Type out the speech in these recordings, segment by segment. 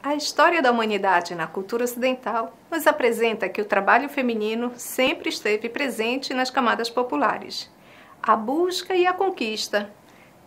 A história da humanidade na cultura ocidental nos apresenta que o trabalho feminino sempre esteve presente nas camadas populares. A busca e a conquista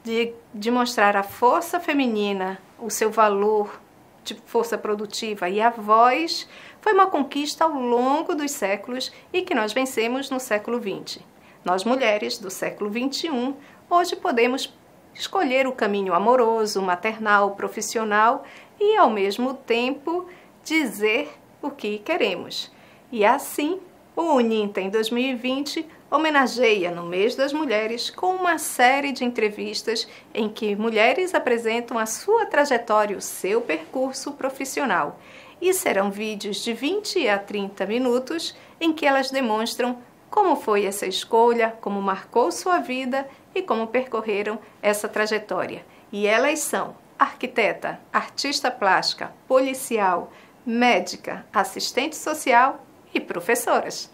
de mostrar a força feminina, o seu valor de força produtiva e a voz foi uma conquista ao longo dos séculos e que nós vencemos no século XX. Nós, mulheres do século XXI, hoje podemos escolher o caminho amoroso, maternal, profissional e, ao mesmo tempo, dizer o que queremos. E assim, o Uninta em 2020 homenageia no mês das mulheres com uma série de entrevistas em que mulheres apresentam a sua trajetória, o seu percurso profissional. E serão vídeos de 20 a 30 minutos em que elas demonstram como foi essa escolha, como marcou sua vida e como percorreram essa trajetória. E elas são arquiteta, artista plástica, policial, médica, assistente social e professoras.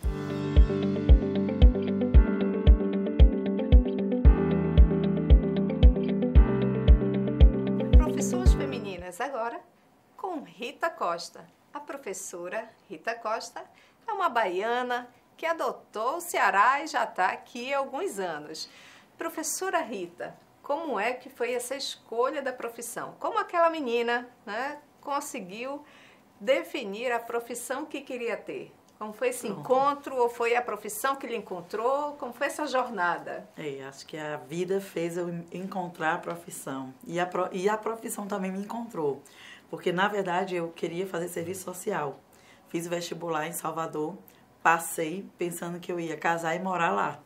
Professoras femininas agora com Rita Costa. A professora Rita Costa é uma baiana que adotou o Ceará e já está aqui há alguns anos. Professora Rita, como é que foi essa escolha da profissão? Como aquela menina, né, conseguiu definir a profissão que queria ter? Como foi esse encontro ou foi a profissão que lhe encontrou? Como foi essa jornada? Acho que a vida fez eu encontrar a profissão. E a profissão também me encontrou. Porque, na verdade, eu queria fazer serviço social. Fiz vestibular em Salvador, passei pensando que eu ia casar e morar lá.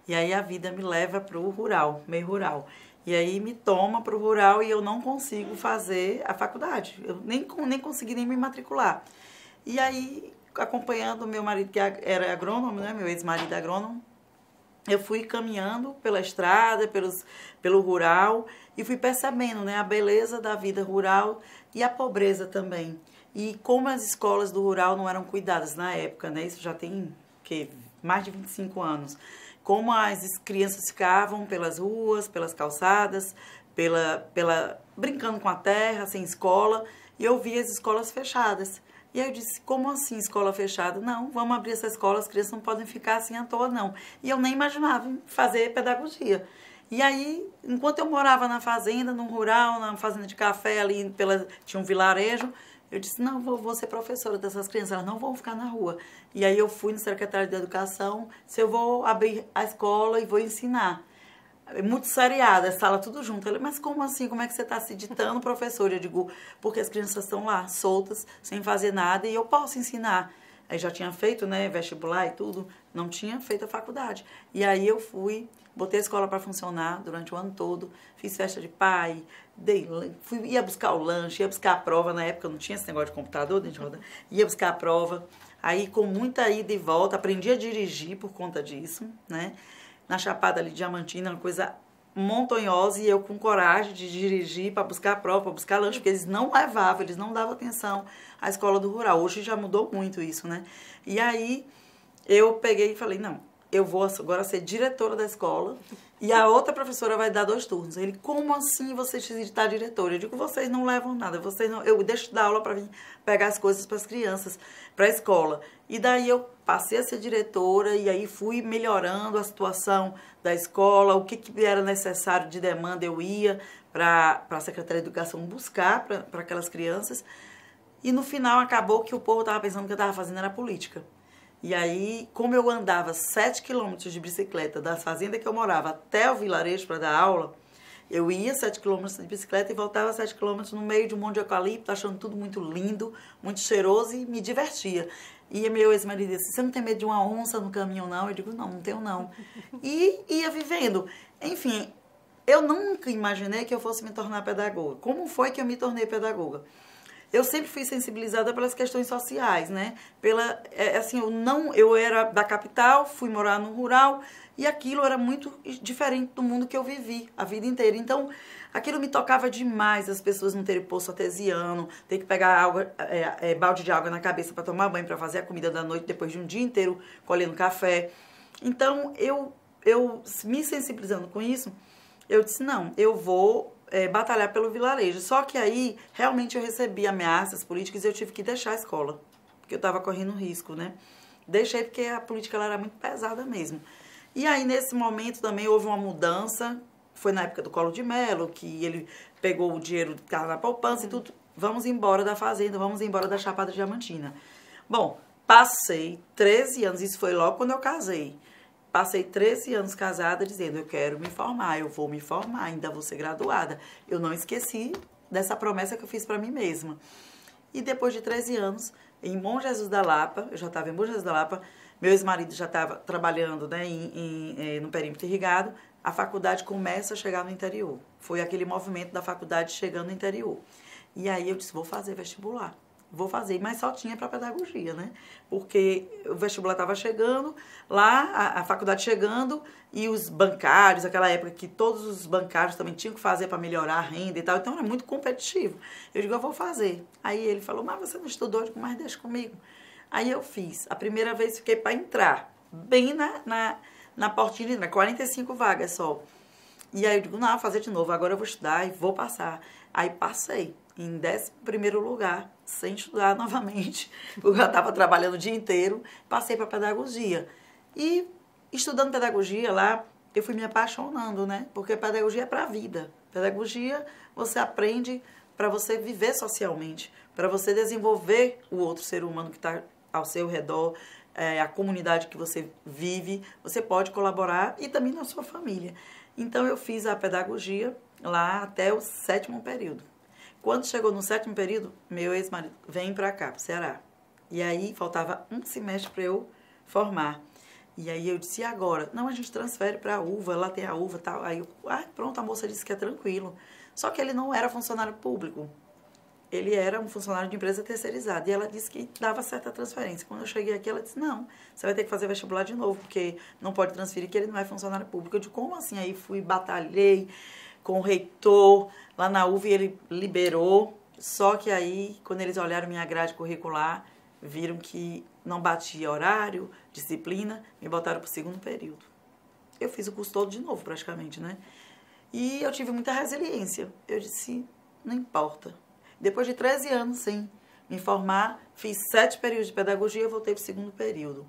E aí a vida me leva para o rural, meio rural. E aí me toma para o rural e eu não consigo fazer a faculdade. Eu nem consegui nem me matricular. E aí, acompanhando o meu marido, que era agrônomo, né, meu ex-marido agrônomo, eu fui caminhando pela estrada, pelo rural e fui percebendo, né, a beleza da vida rural e a pobreza também. E como as escolas do rural não eram cuidadas na época, né, isso já tem mais de 25 anos. Como as crianças ficavam pelas ruas, pelas calçadas, brincando com a terra, sem escola, e eu via as escolas fechadas. E aí eu disse, como assim escola fechada? Não, vamos abrir essa escola, as crianças não podem ficar assim à toa, não. E eu nem imaginava fazer pedagogia. E aí, enquanto eu morava na fazenda, no rural, na fazenda de café, ali tinha um vilarejo, eu disse, não, vou ser professora dessas crianças, elas não vão ficar na rua. E aí eu fui no secretário de Educação, se eu vou abrir a escola e vou ensinar. Muito seriada, sala tudo junto. Ele, mas como assim? Como é que você está se ditando, professor? Eu digo, porque as crianças estão lá, soltas, sem fazer nada, e eu posso ensinar. Aí já tinha feito, né, vestibular e tudo, não tinha feito a faculdade. E aí eu botei a escola para funcionar durante o ano todo, fiz festa de pai, ia buscar o lanche, ia buscar a prova, na época não tinha esse negócio de computador, ia buscar a prova. Aí com muita ida e volta, aprendi a dirigir por conta disso, né? Na Chapada ali, Diamantina, uma coisa montanhosa, e eu com coragem de dirigir para buscar a prova, para buscar lanche, porque eles não levavam, eles não davam atenção à escola do rural. Hoje já mudou muito isso, né? E aí eu peguei e falei, não, eu vou agora ser diretora da escola e a outra professora vai dar 2 turnos. Ele, como assim você se digitar diretora? Eu digo, vocês não levam nada, eu deixo de dar aula para vir pegar as coisas para as crianças, para a escola. E daí eu passei a ser diretora e aí fui melhorando a situação da escola, o que era necessário de demanda eu ia para a Secretaria de Educação buscar para aquelas crianças. E no final acabou que o povo estava pensando que eu estava fazendo era política. E aí, como eu andava 7 quilômetros de bicicleta da fazenda que eu morava até o vilarejo para dar aula, eu ia 7 quilômetros de bicicleta e voltava 7 quilômetros no meio de um monte de eucalipto, achando tudo muito lindo, muito cheiroso e me divertia. E meu ex-marido disse, você não tem medo de uma onça no caminho, não? Eu digo, não tenho, não. E ia vivendo. Enfim, eu nunca imaginei que eu fosse me tornar pedagoga. Como foi que eu me tornei pedagoga? Eu sempre fui sensibilizada pelas questões sociais, né? Eu era da capital, fui morar no rural e aquilo era muito diferente do mundo que eu vivi a vida inteira. Então, aquilo me tocava demais, as pessoas não terem poço artesiano, ter que pegar balde de água na cabeça para tomar banho, para fazer a comida da noite depois de um dia inteiro colhendo café. Então, eu me sensibilizando com isso, eu disse, não, eu vou batalhar pelo vilarejo. Só que aí, realmente, eu recebi ameaças políticas e eu tive que deixar a escola, porque eu estava correndo risco, né? Deixei porque a política ela era muito pesada mesmo. E aí, nesse momento, também houve uma mudança. Foi na época do Collor de Mello, que ele pegou o dinheiro que estava na poupança e tudo. Vamos embora da fazenda, vamos embora da Chapada Diamantina. Bom, passei 13 anos, isso foi logo quando eu casei. Passei 13 anos casada dizendo, eu quero me formar, eu vou me formar, ainda vou ser graduada. Eu não esqueci dessa promessa que eu fiz para mim mesma. E depois de 13 anos, em Bom Jesus da Lapa, eu já estava em Bom Jesus da Lapa, meu ex-marido já estava trabalhando, né, no perímetro irrigado, a faculdade começa a chegar no interior. Foi aquele movimento da faculdade chegando no interior. E aí eu disse, vou fazer vestibular. Vou fazer, mas só tinha para pedagogia, né? Porque o vestibular estava chegando, lá a faculdade chegando e os bancários, aquela época que todos os bancários também tinham que fazer para melhorar a renda e tal, então era muito competitivo. Eu digo, eu vou fazer. Aí ele falou, mas você não estudou? Eu digo, mas deixa comigo. Aí eu fiz. A primeira vez fiquei para entrar, bem na portinha, 45 vagas só. E aí eu digo, não, vou fazer de novo, agora eu vou estudar e vou passar. Aí passei em 11º lugar, sem estudar novamente, porque eu estava trabalhando o dia inteiro, passei para pedagogia. E estudando pedagogia lá, eu fui me apaixonando, né? Porque pedagogia é para a vida. Pedagogia você aprende para você viver socialmente, para você desenvolver o outro ser humano que está ao seu redor, a comunidade que você vive, você pode colaborar e também na sua família. Então eu fiz a pedagogia lá até o 7º período. Quando chegou no 7º período, meu ex-marido vem para cá, para o Ceará. E aí faltava um semestre para eu formar. E aí eu disse, e agora? Não, a gente transfere para a UVA, lá tem a UVA e tal. Aí eu, pronto, a moça disse que é tranquilo. Só que ele não era funcionário público. Ele era um funcionário de empresa terceirizada. E ela disse que dava certa transferência. Quando eu cheguei aqui, ela disse, não, você vai ter que fazer vestibular de novo, porque não pode transferir, que ele não é funcionário público. Eu disse, como assim? Aí fui, batalhei com o reitor lá na UV, ele liberou. Só que aí, quando eles olharam minha grade curricular, viram que não batia horário, disciplina, me botaram para o 2º período. Eu fiz o curso todo de novo, praticamente, né? E eu tive muita resiliência. Eu disse, não importa. Depois de 13 anos sem me formar, fiz 7 períodos de pedagogia e voltei para o 2º período.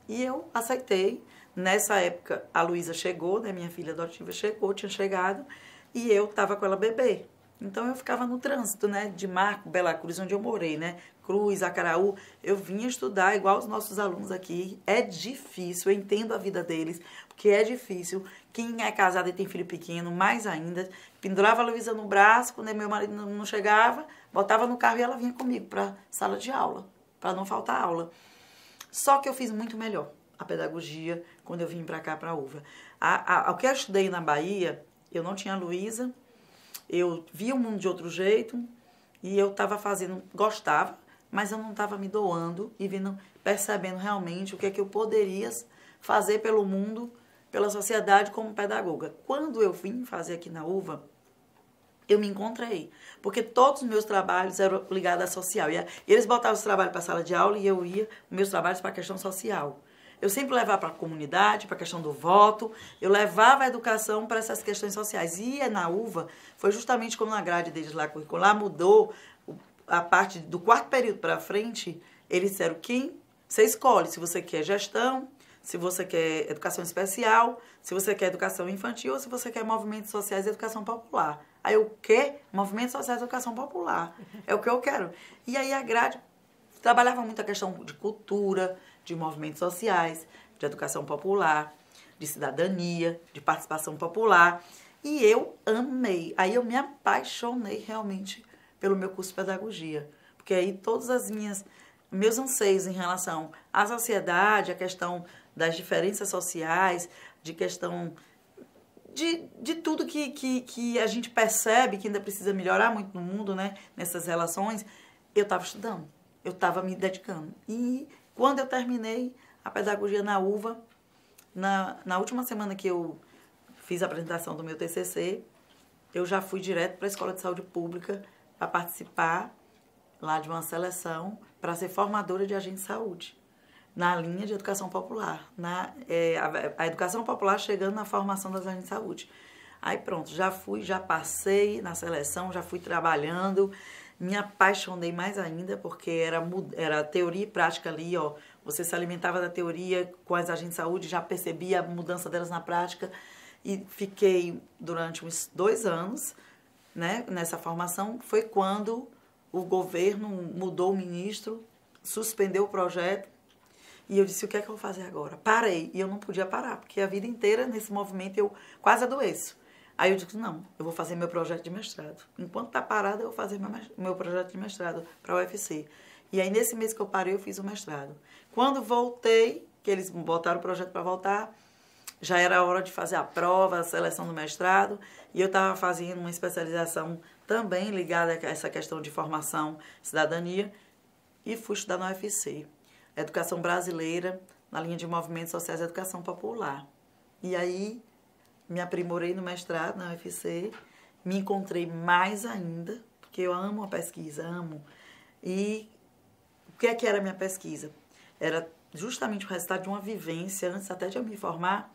E eu aceitei. Nessa época, a Luísa chegou, né? Minha filha adotiva chegou, tinha chegado, e eu estava com ela bebê. Então, eu ficava no trânsito, né? De Marco, Bela Cruz, onde eu morei, né? Cruz, Acaraú. Eu vinha estudar, igual os nossos alunos aqui. É difícil, eu entendo a vida deles, porque é difícil. Quem é casado e tem filho pequeno, mais ainda. Pendurava a Luísa no braço, quando meu marido não chegava, botava no carro e ela vinha comigo para sala de aula, para não faltar aula. Só que eu fiz muito melhor a pedagogia quando eu vim para cá, para a UVA. O que eu estudei na Bahia, eu não tinha a Luísa, eu via o mundo de outro jeito e eu estava fazendo, gostava, mas eu não estava me doando e percebendo realmente o que é que eu poderia fazer pelo mundo, pela sociedade como pedagoga. Quando eu vim fazer aqui na UVA, eu me encontrei, porque todos os meus trabalhos eram ligados à social. E eles botavam os trabalhos para a sala de aula e eu ia meus trabalhos para a questão social. Eu sempre levava para a comunidade, para a questão do voto, eu levava a educação para essas questões sociais. E na UVA, foi justamente como na grade deles lá curricular, mudou a parte do 4º período para frente, eles disseram quem você escolhe, se você quer gestão, se você quer educação especial, se você quer educação infantil ou se você quer movimentos sociais e educação popular. Aí eu quero movimentos sociais e educação popular, é o que eu quero. E aí a grade trabalhava muito a questão de cultura, de movimentos sociais, de educação popular, de cidadania, de participação popular. E eu amei. Aí eu me apaixonei realmente pelo meu curso de pedagogia. Porque aí todos meus anseios em relação à sociedade, a questão das diferenças sociais, de questão de tudo que a gente percebe que ainda precisa melhorar muito no mundo, né? Nessas relações, eu estava estudando, eu estava me dedicando. E quando eu terminei a pedagogia na UVA, na última semana que eu fiz a apresentação do meu TCC, eu já fui direto para a Escola de Saúde Pública para participar lá de uma seleção para ser formadora de agente de saúde, na linha de educação popular, a educação popular chegando na formação das agentes de saúde. Aí pronto, já fui, já passei na seleção, já fui trabalhando, me apaixonei mais ainda, porque era teoria e prática ali, ó. Você se alimentava da teoria com as agentes de saúde, já percebia a mudança delas na prática. E fiquei durante uns 2 anos, né, nessa formação. Foi quando o governo mudou o ministro, suspendeu o projeto. E eu disse, o que é que eu vou fazer agora? Parei. E eu não podia parar, porque a vida inteira nesse movimento eu quase adoeço. Aí eu disse, não, eu vou fazer meu projeto de mestrado. Enquanto tá parado, eu vou fazer meu projeto de mestrado para a UFC. E aí, nesse mês que eu parei, eu fiz o mestrado. Quando voltei, que eles botaram o projeto para voltar, já era hora de fazer a prova, a seleção do mestrado, e eu estava fazendo uma especialização também ligada a essa questão de formação, cidadania, e fui estudar na UFC. Educação brasileira, na linha de movimentos sociais e educação popular. E aí, me aprimorei no mestrado na UFC, me encontrei mais ainda, porque eu amo a pesquisa, amo. E o que é que era a minha pesquisa? Era justamente o resultado de uma vivência, antes até de eu me formar,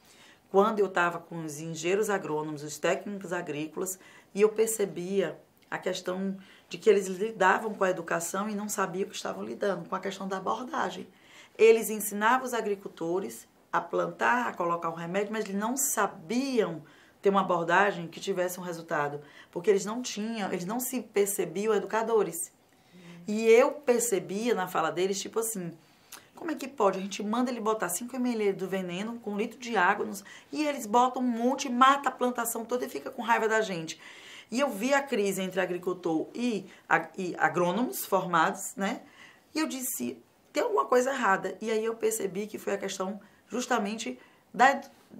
quando eu estava com os engenheiros agrônomos, os técnicos agrícolas, e eu percebia a questão de que eles lidavam com a educação e não sabiam que estavam lidando com a questão da abordagem. Eles ensinavam os agricultores a plantar, a colocar um remédio, mas eles não sabiam ter uma abordagem que tivesse um resultado, porque eles não se percebiam educadores. E eu percebia na fala deles, tipo assim, como é que pode? A gente manda ele botar 5 ml do veneno com 1 litro de água, e eles botam um monte, mata a plantação toda e fica com raiva da gente. E eu vi a crise entre agricultor e agrônomos formados, né? E eu disse, tem alguma coisa errada. E aí eu percebi que foi a questão justamente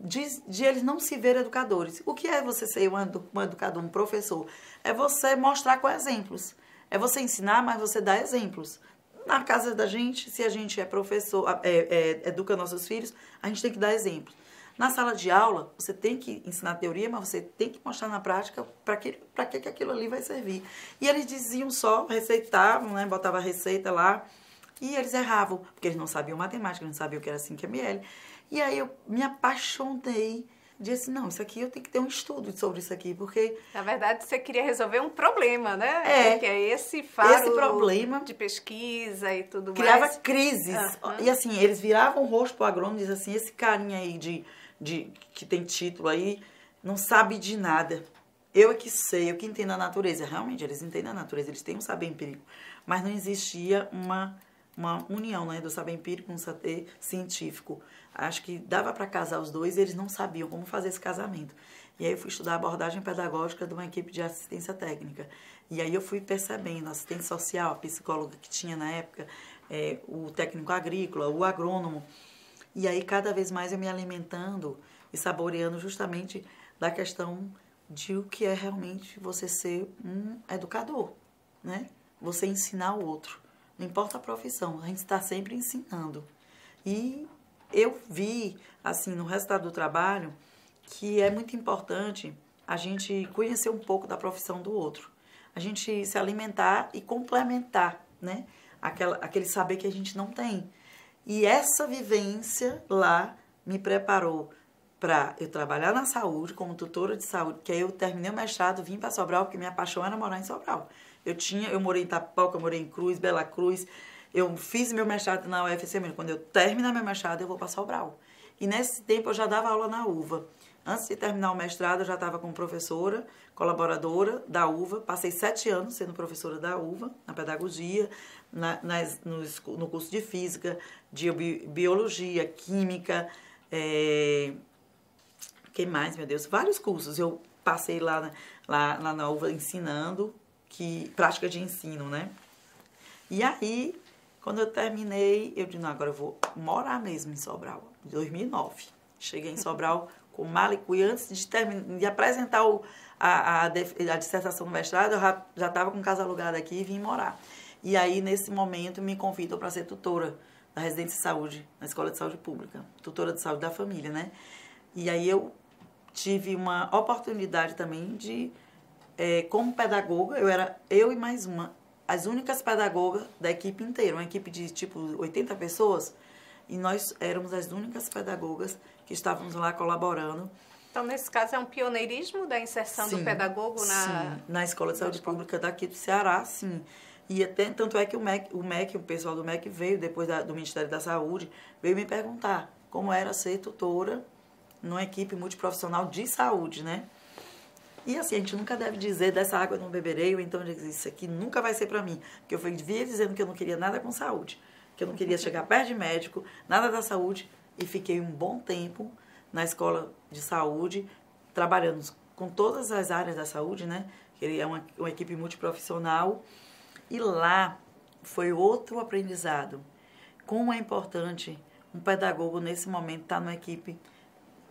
de eles não se verem educadores. O que é você ser um educador, um professor? É você mostrar com exemplos. É você ensinar, mas você dá exemplos. Na casa da gente, se a gente é professor, educa nossos filhos, a gente tem que dar exemplos. Na sala de aula, você tem que ensinar teoria, mas você tem que mostrar na prática para que aquilo ali vai servir. E eles diziam só, receitavam, né, botavam a receita lá, e eles erravam, porque eles não sabiam matemática, não sabiam o que era 5 ml. E aí eu me apaixonei, disse, não, isso aqui eu tenho que ter um estudo sobre isso aqui, porque... Na verdade, você queria resolver um problema, né? Que é esse problema de pesquisa e tudo criava mais. Criava crises. E assim, eles viravam o rosto pro agrônomo e diziam assim, esse carinha aí que tem título aí, não sabe de nada. Eu é que sei, eu que entendo a natureza. Realmente, eles entendem a natureza, eles têm um saber empírico. Mas não existia uma união, né, do saber empírico com o saber científico. Acho que dava para casar os dois e eles não sabiam como fazer esse casamento. E aí eu fui estudar a abordagem pedagógica de uma equipe de assistência técnica. E aí eu fui percebendo a assistente social, a psicóloga que tinha na época, o técnico agrícola, o agrônomo. E aí cada vez mais eu me alimentando e saboreando justamente da questão de o que é realmente você ser um educador, né? Você ensinar o outro. Não importa a profissão, a gente está sempre ensinando. E eu vi, assim, no resultado do trabalho, que é muito importante a gente conhecer um pouco da profissão do outro. A gente se alimentar e complementar, né? Aquele saber que a gente não tem. E essa vivência lá me preparou para eu trabalhar na saúde, como tutora de saúde, que aí eu terminei o mestrado, vim para Sobral, porque minha paixão era morar em Sobral. Eu morei em Itapoca, eu morei em Cruz, Bela Cruz. Eu fiz meu mestrado na UFC mesmo. Quando eu terminar meu mestrado, eu vou para Sobral. E nesse tempo eu já dava aula na UVA. Antes de terminar o mestrado, eu já estava como professora, colaboradora da UVA. Passei 7 anos sendo professora da UVA, na pedagogia, no curso de física, de biologia, química, que mais, meu Deus? Vários cursos. Eu passei lá na UVA ensinando, prática de ensino, né? E aí, quando eu terminei, eu disse, não, agora eu vou morar mesmo em Sobral, em 2009. Cheguei em Sobral com mala e cuia, antes de apresentar a dissertação do mestrado, eu já estava com casa alugada aqui e vim morar. E aí, nesse momento, me convidam para ser tutora da residência de saúde, na Escola de Saúde Pública, tutora de saúde da família, né? E aí eu tive uma oportunidade também de, como pedagoga, eu e mais as únicas pedagogas da equipe inteira, uma equipe de tipo 80 pessoas, e nós éramos as únicas pedagogas que estávamos lá colaborando. Então, nesse caso, é um pioneirismo da inserção do pedagogo na Escola de Saúde Pública daqui do Ceará, sim. E até, tanto é que o pessoal do MEC veio, depois do Ministério da Saúde, veio me perguntar como era ser tutora numa equipe multiprofissional de saúde, né? E assim, a gente nunca deve dizer dessa água eu não beberei, ou então isso aqui nunca vai ser para mim. Porque eu vivia dizendo que eu não queria nada com saúde, que eu não queria chegar perto de médico, nada da saúde, e fiquei um bom tempo na escola de saúde, trabalhando com todas as áreas da saúde, né? Ele é uma equipe multiprofissional. E lá foi outro aprendizado. Como é importante um pedagogo, nesse momento, estar numa equipe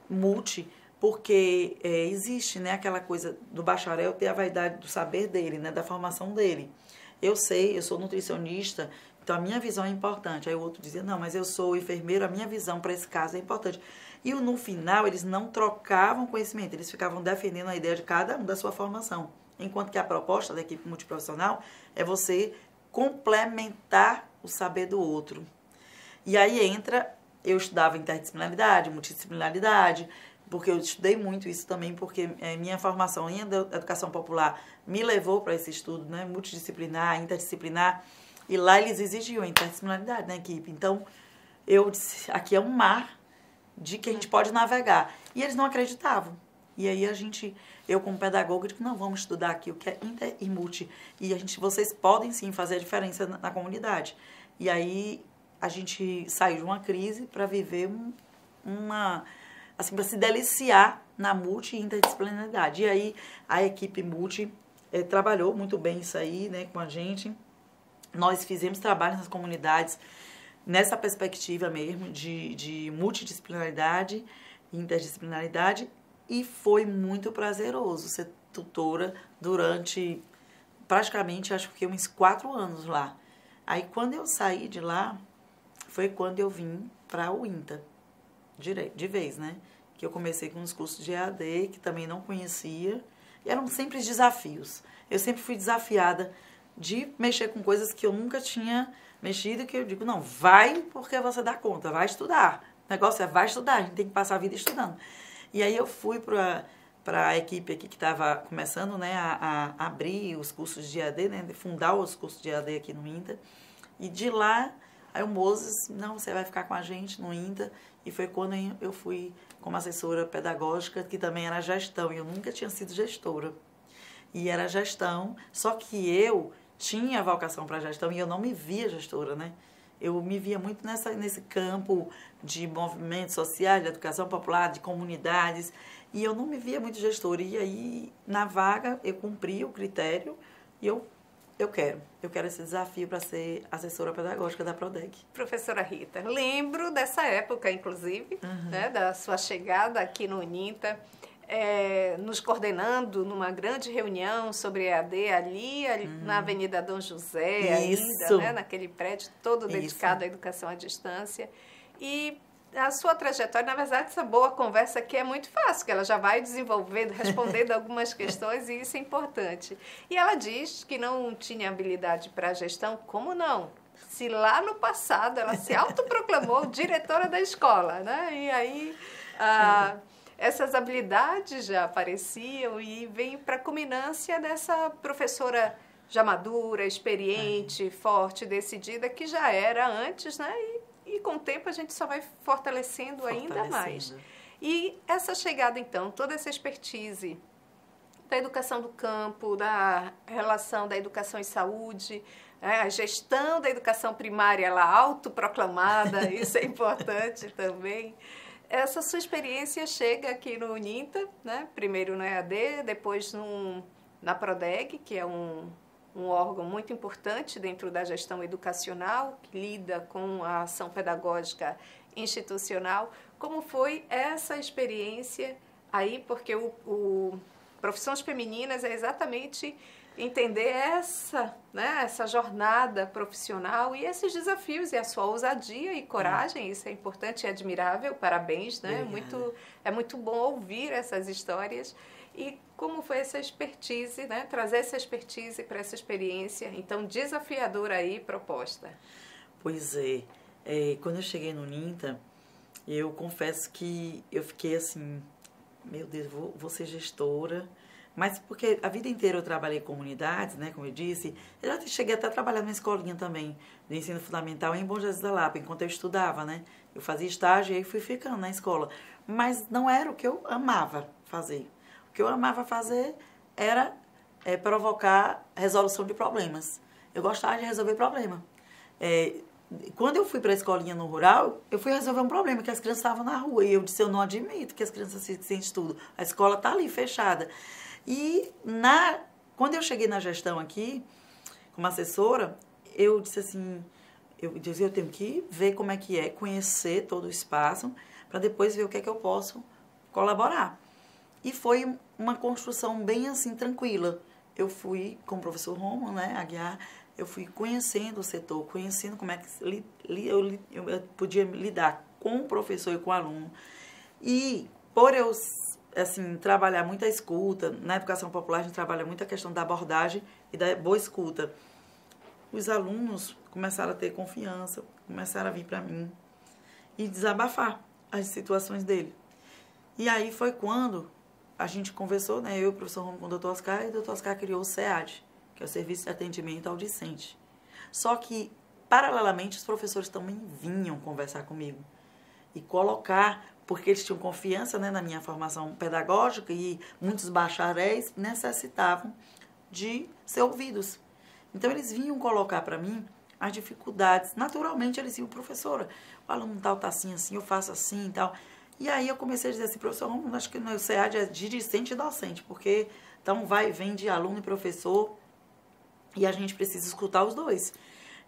multi, porque existe, né, aquela coisa do bacharel ter a vaidade do saber dele, né, da formação dele. Eu sei, eu sou nutricionista, então a minha visão é importante. Aí o outro dizia, não, mas eu sou enfermeiro, a minha visão para esse caso é importante. E no final, eles não trocavam conhecimento, eles ficavam defendendo a ideia de cada um da sua formação. Enquanto que a proposta da equipe multiprofissional é você complementar o saber do outro. E aí eu estudava interdisciplinaridade, multidisciplinaridade, porque eu estudei muito isso também, porque minha formação em educação popular me levou para esse estudo, né, multidisciplinar, interdisciplinar, e lá eles exigiam interdisciplinaridade na equipe. Então, eu disse, aqui é um mar de que a gente pode navegar. E eles não acreditavam. E aí eu como pedagoga, digo, não, vamos estudar aqui o que é inter e multi. E vocês podem sim fazer a diferença na comunidade. E aí a gente saiu de uma crise para viver assim, para se deliciar na multi e interdisciplinaridade. E aí a equipe multi trabalhou muito bem isso aí, né, com a gente. Nós fizemos trabalhos nas comunidades nessa perspectiva mesmo de multidisciplinaridade e interdisciplinaridade. E foi muito prazeroso ser tutora durante praticamente, acho que uns 4 anos lá. Aí, quando eu saí de lá, foi quando eu vim para o INTA, de vez, né? Que eu comecei com os cursos de EAD, que também não conhecia. E eram sempre desafios. Eu sempre fui desafiada de mexer com coisas que eu nunca tinha mexido, que eu digo, não, vai porque você dá conta, vai estudar. O negócio é, vai estudar, a gente tem que passar a vida estudando. E aí eu fui para a equipe aqui que estava começando, né, a abrir os cursos de EAD, né, fundar os cursos de EAD aqui no INTA. E de lá, aí o Moses, não, você vai ficar com a gente no INTA. E foi quando eu fui como assessora pedagógica, que também era gestão. E eu nunca tinha sido gestora. E era gestão, só que eu tinha vocação para gestão e eu não me via gestora, né? Eu me via muito nesse campo de movimentos sociais, de educação popular, de comunidades, e eu não me via muito gestora. E aí, na vaga, eu cumpri o critério e eu quero esse desafio para ser assessora pedagógica da Prodeg. Professora Rita, lembro dessa época, inclusive, né, da sua chegada aqui no UNINTA, nos coordenando numa grande reunião sobre EAD ali na Avenida Dom José, ainda, né, naquele prédio todo dedicado à educação à distância. E a sua trajetória, na verdade, essa boa conversa aqui é muito fácil, que ela já vai desenvolvendo, respondendo algumas questões, e isso é importante. E ela diz que não tinha habilidade para gestão, como não? Se lá no passado ela se autoproclamou diretora da escola, né? E aí essas habilidades já apareciam e veio para a culminância dessa professora já madura, experiente, forte, decidida, que já era antes, né? E com o tempo a gente só vai fortalecendo ainda mais. E essa chegada, então, toda essa expertise da educação do campo, da relação da educação e saúde, a gestão da educação primária, ela autoproclamada, isso é importante também. Essa sua experiência chega aqui no UNINTA, né? Primeiro no EAD, depois na Prodeg, que é um órgão muito importante dentro da gestão educacional, que lida com a ação pedagógica institucional. Como foi essa experiência aí? Porque Profissões Femininas é exatamente entender essa jornada profissional e esses desafios, e a sua ousadia e coragem, isso é importante e admirável, parabéns, né? É muito bom ouvir essas histórias. E como foi essa expertise, né? Trazer essa expertise para essa experiência, então, desafiadora aí, proposta. Pois é. Quando eu cheguei no UNINTA, eu confesso que eu fiquei, assim, meu Deus, vou ser gestora. Mas porque a vida inteira eu trabalhei em comunidades, né, como eu disse, eu já cheguei até a trabalhar numa escolinha também, de ensino fundamental em Bom Jesus da Lapa, enquanto eu estudava, né? Eu fazia estágio e aí fui ficando na escola. Mas não era o que eu amava fazer. O que eu amava fazer era provocar resolução de problemas. Eu gostava de resolver problema. Quando eu fui para a escolinha no rural, eu fui resolver um problema, que as crianças estavam na rua. E eu disse, eu não admito que as crianças fiquem sem estudo. A escola está ali, fechada. E quando eu cheguei na gestão aqui, como assessora, eu disse assim, eu tenho que ver como é que é, conhecer todo o espaço, para depois ver o que é que eu posso colaborar. E foi uma construção bem assim, tranquila. Eu fui com o professor Romo, né, Aguiar, eu fui conhecendo o setor, conhecendo como é que eu podia lidar com o professor e com o aluno. E por eu assim, trabalhar muita escuta, na educação popular a gente trabalha muito a questão da abordagem e da boa escuta. Os alunos começaram a ter confiança, começaram a vir para mim e desabafar as situações dele. E aí foi quando a gente conversou, né, eu e o professor Romo com o Dr. Oscar, e o Dr. Oscar criou o SEAD, que é o Serviço de Atendimento ao Discente. Só que, paralelamente, os professores também vinham conversar comigo e colocar, porque eles tinham confiança, né, na minha formação pedagógica e muitos bacharéis necessitavam de ser ouvidos. Então, eles vinham colocar para mim as dificuldades. Naturalmente, eles iam, professora, o aluno tal está assim, assim, eu faço assim e tal. E aí eu comecei a dizer assim, professor, acho que no SEAD é de discente e docente, porque então vai e vem de aluno e professor e a gente precisa escutar os dois.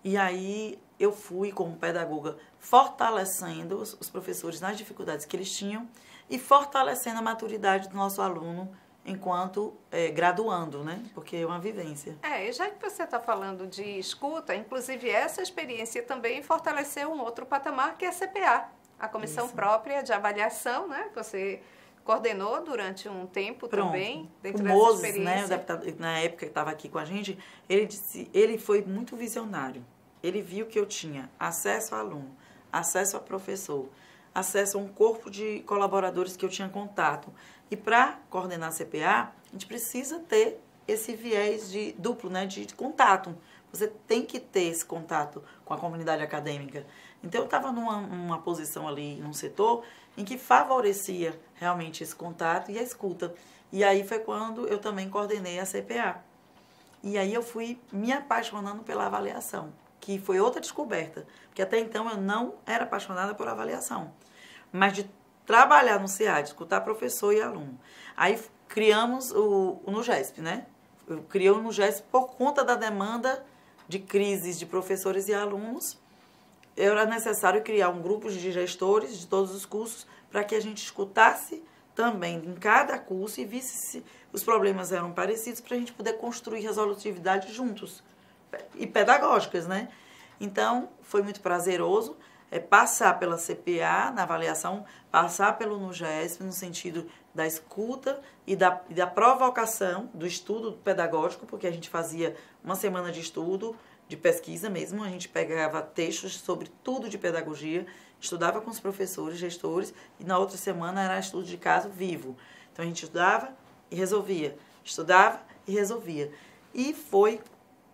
E aí eu fui, como pedagoga, fortalecendo os professores nas dificuldades que eles tinham e fortalecendo a maturidade do nosso aluno enquanto graduando, né? Porque é uma vivência. E já que você está falando de escuta, inclusive essa experiência também fortaleceu um outro patamar, que é a CPA, a Comissão Própria de Avaliação, né? Você coordenou durante um tempo também, dentro dessa experiência. Né, o deputado, na época que estava aqui com a gente, ele foi muito visionário. Ele viu que eu tinha acesso a aluno, acesso a professor, acesso a um corpo de colaboradores que eu tinha contato. E para coordenar a CPA, a gente precisa ter esse viés duplo, né, de contato. Você tem que ter esse contato com a comunidade acadêmica. Então, eu estava numa posição ali, num setor, em que favorecia realmente esse contato e a escuta. E aí foi quando eu também coordenei a CPA. E aí eu fui me apaixonando pela avaliação, que foi outra descoberta. Porque até então eu não era apaixonada por avaliação. Mas de trabalhar no SEAD, escutar professor e aluno. Aí criamos o NUGESP, né? Eu criei o NUGESP por conta da demanda de crises de professores e alunos. Era necessário criar um grupo de gestores de todos os cursos para que a gente escutasse também em cada curso e visse se os problemas eram parecidos para a gente poder construir resolutividade juntos e pedagógicas, né? Então, foi muito prazeroso passar pela CPA na avaliação, passar pelo NUGESP no sentido da escuta e da provocação do estudo pedagógico, porque a gente fazia uma semana de estudo, de pesquisa mesmo, a gente pegava textos sobre tudo de pedagogia, estudava com os professores, gestores, e na outra semana era estudo de caso vivo. Então a gente estudava e resolvia, estudava e resolvia. E foi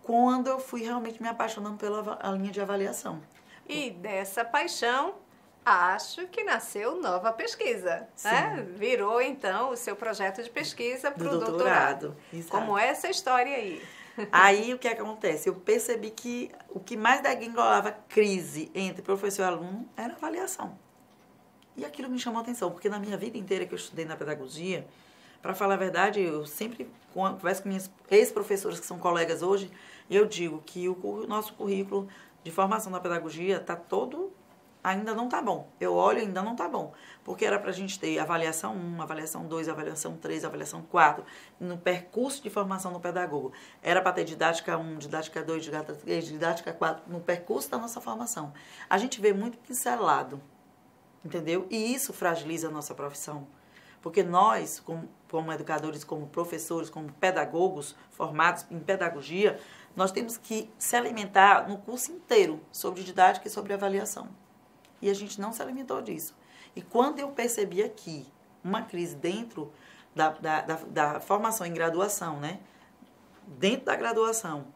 quando eu fui realmente me apaixonando pela linha de avaliação. E dessa paixão, acho que nasceu nova pesquisa, né? Virou, então, o seu projeto de pesquisa para o doutorado. Como é essa história aí? Aí, o que acontece? Eu percebi que o que mais degringolava crise entre professor e aluno era a avaliação. E aquilo me chamou a atenção, porque na minha vida inteira que eu estudei na pedagogia, para falar a verdade, eu sempre converso com minhas ex-professoras que são colegas hoje, e eu digo que o nosso currículo de formação da pedagogia está todo, ainda não está bom. Eu olho, ainda não está bom. Porque era para a gente ter avaliação 1, avaliação 2, avaliação 3, avaliação 4, no percurso de formação do pedagogo. Era para ter didática 1, didática 2, didática 3, didática 4, no percurso da nossa formação. A gente vê muito pincelado, entendeu? E isso fragiliza a nossa profissão. Porque nós, como educadores, como professores, como pedagogos formados em pedagogia, nós temos que se alimentar no curso inteiro sobre didática e sobre avaliação. E a gente não se alimentou disso. E quando eu percebi aqui uma crise dentro da formação em graduação, né? Dentro da graduação,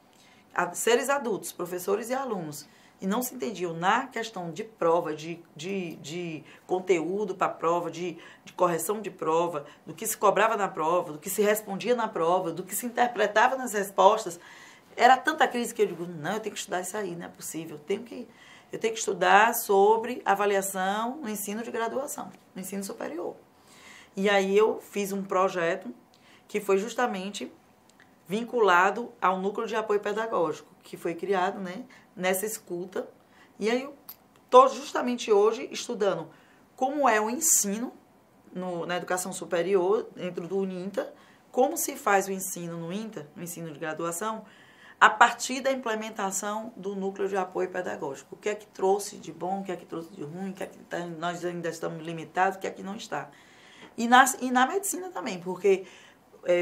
seres adultos, professores e alunos, e não se entendiam na questão de prova, de conteúdo para a prova, de correção de prova, do que se cobrava na prova, do que se respondia na prova, do que se interpretava nas respostas. Era tanta crise que eu digo, não, eu tenho que estudar isso aí, não é possível. Eu tenho que estudar sobre avaliação no ensino de graduação, no ensino superior. E aí eu fiz um projeto que foi justamente vinculado ao núcleo de apoio pedagógico, que foi criado, né, nessa escuta. E aí eu estou justamente hoje estudando como é o ensino na educação superior, dentro do UNINTA, como se faz o ensino no INTA, no ensino de graduação, a partir da implementação do núcleo de apoio pedagógico. O que é que trouxe de bom, o que é que trouxe de ruim, o que é que nós ainda estamos limitados, o que é que não está. E na medicina também, porque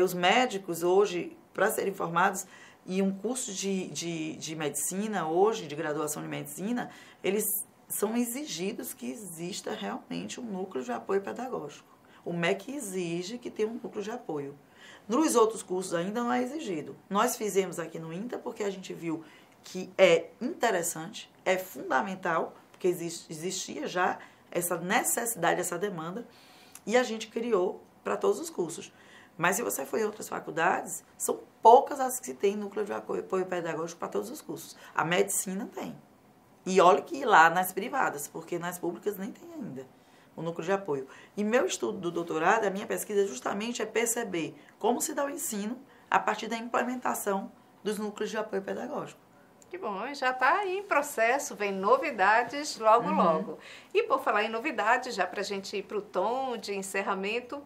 os médicos hoje, para serem formados em um curso de medicina hoje, de graduação de medicina, eles são exigidos que exista realmente um núcleo de apoio pedagógico. O MEC exige que tenha um núcleo de apoio. Nos outros cursos ainda não é exigido. Nós fizemos aqui no INTA porque a gente viu que é interessante, é fundamental, porque existia já essa necessidade, essa demanda, e a gente criou para todos os cursos. Mas se você for em outras faculdades, são poucas as que têm núcleo de apoio pedagógico para todos os cursos. A medicina tem. E olha que lá nas privadas, porque nas públicas nem tem ainda o núcleo de apoio. E meu estudo do doutorado, a minha pesquisa justamente é perceber como se dá o ensino a partir da implementação dos núcleos de apoio pedagógico. Que bom, já está aí em processo, vem novidades logo. E por falar em novidades, já para a gente ir para o tom de encerramento,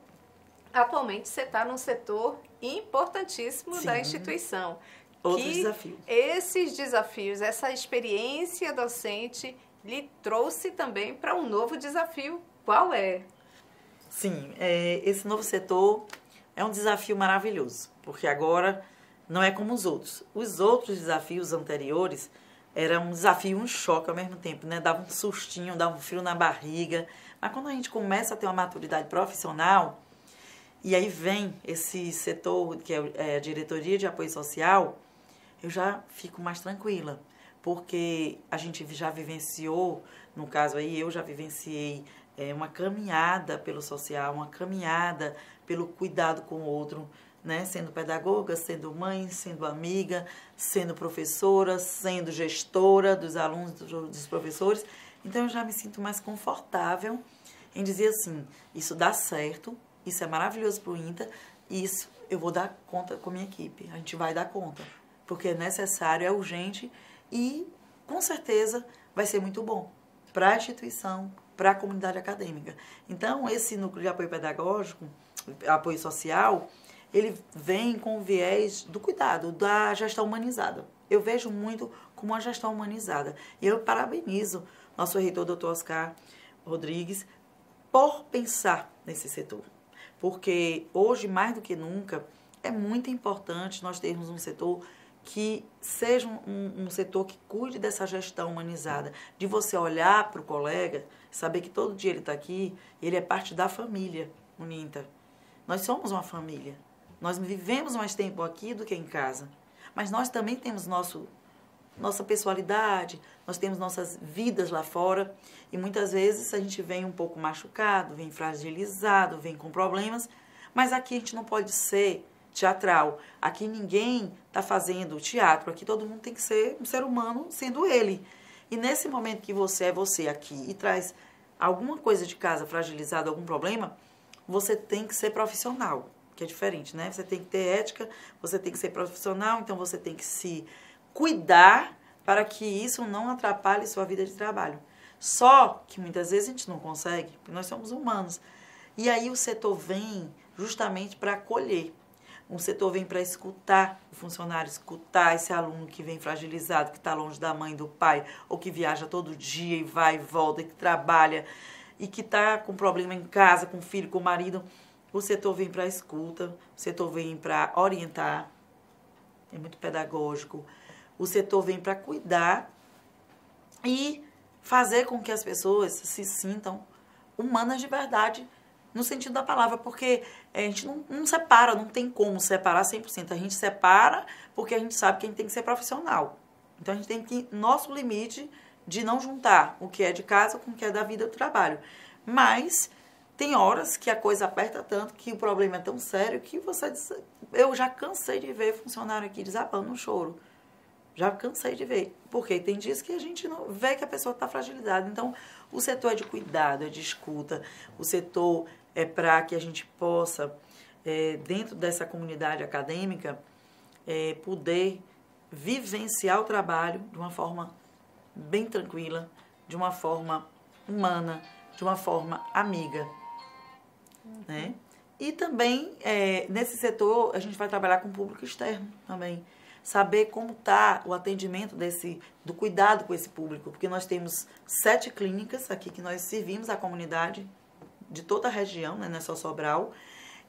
atualmente você está num setor importantíssimo da instituição. Outros desafios. Esses desafios, essa experiência docente lhe trouxe também para um novo desafio. Qual é? Sim, esse novo setor é um desafio maravilhoso, porque agora não é como os outros. Os outros desafios anteriores eram um desafio e um choque ao mesmo tempo, né? Dava um sustinho, dava um frio na barriga. Mas quando a gente começa a ter uma maturidade profissional, e aí vem esse setor, que é a diretoria de apoio social, eu já fico mais tranquila, porque a gente já vivenciou, no caso aí, eu já vivenciei uma caminhada pelo social, uma caminhada pelo cuidado com o outro, né? Sendo pedagoga, sendo mãe, sendo amiga, sendo professora, sendo gestora dos alunos, dos professores. Então, eu já me sinto mais confortável em dizer assim, isso dá certo, isso é maravilhoso para o INTA, isso eu vou dar conta com a minha equipe, a gente vai dar conta, porque é necessário, é urgente e, com certeza, vai ser muito bom para a instituição, para a comunidade acadêmica. Então, esse núcleo de apoio pedagógico, apoio social, ele vem com o viés do cuidado, da gestão humanizada. Eu vejo muito como uma gestão humanizada. E eu parabenizo nosso reitor, Dr. Oscar Rodrigues, por pensar nesse setor. Porque hoje, mais do que nunca, é muito importante nós termos um setor que seja um setor que cuide dessa gestão humanizada, de você olhar para o colega, saber que todo dia ele está aqui, ele é parte da família UNINTA. Nós somos uma família. Nós vivemos mais tempo aqui do que em casa. Mas nós também temos nossa pessoalidade, nós temos nossas vidas lá fora. E muitas vezes a gente vem um pouco machucado, vem fragilizado, vem com problemas. Mas aqui a gente não pode ser teatral. Aqui ninguém está fazendo teatro. Aqui todo mundo tem que ser um ser humano sendo ele. E nesse momento que você é você aqui e traz alguma coisa de casa fragilizada, algum problema, você tem que ser profissional, que é diferente, né? Você tem que ter ética, você tem que ser profissional, então você tem que se cuidar para que isso não atrapalhe sua vida de trabalho. Só que muitas vezes a gente não consegue, porque nós somos humanos. E aí o setor vem justamente para acolher. Um setor vem para escutar o funcionário, escutar esse aluno que vem fragilizado, que está longe da mãe, do pai, ou que viaja todo dia e vai e volta, e que trabalha, e que está com problema em casa, com o filho, com o marido. O setor vem para a escuta, o setor vem para orientar, é muito pedagógico. O setor vem para cuidar e fazer com que as pessoas se sintam humanas de verdade no sentido da palavra, porque a gente não separa, não tem como separar 100%. A gente separa porque a gente sabe que a gente tem que ser profissional. Então, a gente tem que, nosso limite de não juntar o que é de casa com o que é da vida do trabalho. Mas tem horas que a coisa aperta tanto, que o problema é tão sério, que você diz, eu já cansei de ver funcionário aqui desabando no choro. Já cansei de ver. Porque tem dias que a gente não vê que a pessoa está fragilizada. Então, o setor é de cuidado, é de escuta. O setor é para que a gente possa, dentro dessa comunidade acadêmica, poder vivenciar o trabalho de uma forma bem tranquila, de uma forma humana, de uma forma amiga. Né? E também, nesse setor, a gente vai trabalhar com o público externo também. Saber como está o atendimento do cuidado com esse público, porque nós temos 7 clínicas aqui que nós servimos a comunidade de toda a região, né, não é só Sobral,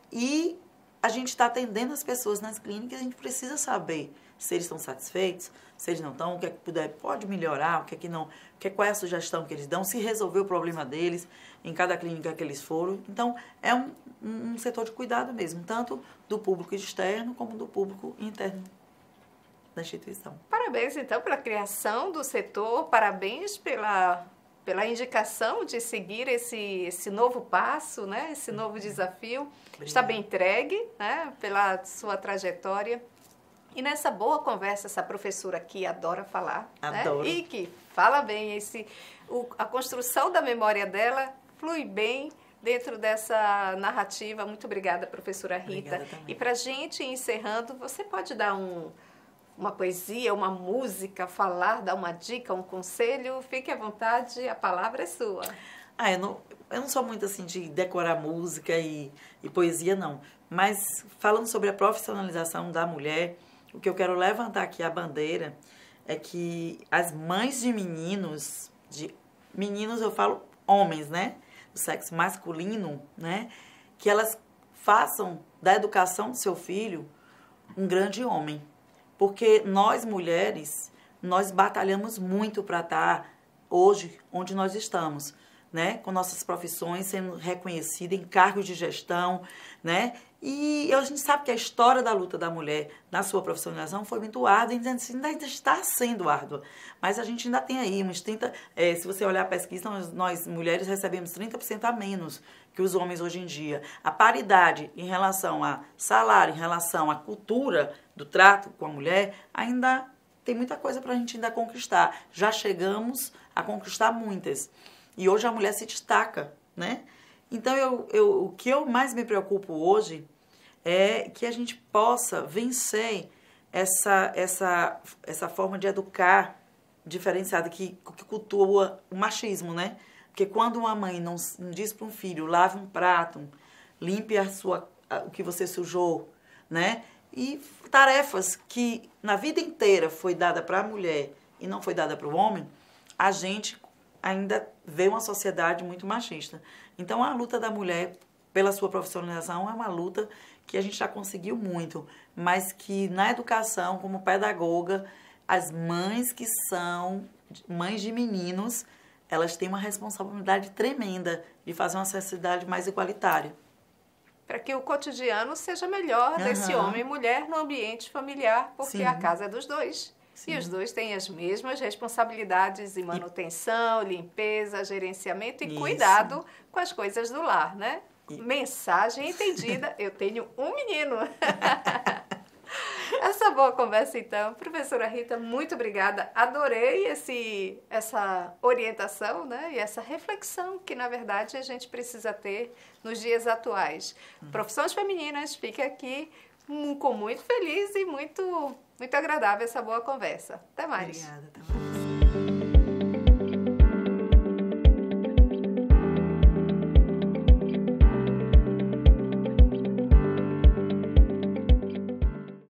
e a gente está atendendo as pessoas nas clínicas, a gente precisa saber se eles estão satisfeitos, se eles não estão, o que é que pode melhorar, o que é que não, qual é a sugestão que eles dão, se resolver o problema deles em cada clínica que eles foram. Então, é um setor de cuidado mesmo, tanto do público externo como do público interno da instituição. Parabéns, então, pela criação do setor, parabéns pela indicação de seguir esse novo passo, né? Esse novo desafio. Obrigada. Está bem entregue, né? Pela sua trajetória. E nessa boa conversa, essa professora aqui adora falar. Adoro. Né? E que fala bem, a construção da memória dela flui bem dentro dessa narrativa. Muito obrigada, professora Rita. Obrigada também. E para a gente ir encerrando, você pode dar uma poesia, uma música, dar uma dica, um conselho? Fique à vontade, a palavra é sua. Eu não sou muito assim de decorar música e poesia, não. Mas falando sobre a profissionalização da mulher, o que eu quero levantar aqui a bandeira é que as mães de meninos eu falo homens, né? Do sexo masculino, né? Que elas façam da educação do seu filho um grande homem. Porque nós, mulheres, nós batalhamos muito para estar hoje onde nós estamos, né? Com nossas profissões sendo reconhecidas em cargos de gestão, né? E a gente sabe que a história da luta da mulher na sua profissionalização foi muito árdua e ainda está sendo árdua. Mas a gente ainda tem aí uns 30%, se você olhar a pesquisa, nós mulheres recebemos 30% a menos que os homens hoje em dia. A paridade em relação a salário, em relação à cultura do trato com a mulher, ainda tem muita coisa para a gente ainda conquistar. Já chegamos a conquistar muitas. E hoje a mulher se destaca, né? Então, o que eu mais me preocupo hoje é que a gente possa vencer essa forma de educar diferenciada que cultua o machismo, né? Porque quando uma mãe não diz para um filho, lave um prato, limpe o que você sujou, né? E tarefas que na vida inteira foi dada para a mulher e não foi dada para o homem, a gente ainda vê uma sociedade muito machista. Então, a luta da mulher pela sua profissionalização é uma luta que a gente já conseguiu muito, mas que na educação, como pedagoga, as mães que são mães de meninos, elas têm uma responsabilidade tremenda de fazer uma sociedade mais igualitária. Para que o cotidiano seja melhor desse homem e mulher no ambiente familiar, porque a casa é dos dois. Sim. E os dois têm as mesmas responsabilidades em manutenção, limpeza, gerenciamento e cuidado com as coisas do lar, né? Mensagem entendida, eu tenho um menino. Essa boa conversa, então. Professora Rita, muito obrigada. Adorei essa orientação, né? E essa reflexão que, na verdade, a gente precisa ter nos dias atuais. Profissões femininas, fica aqui com muito feliz e muito agradável essa boa conversa. Até mais. Obrigada, até mais.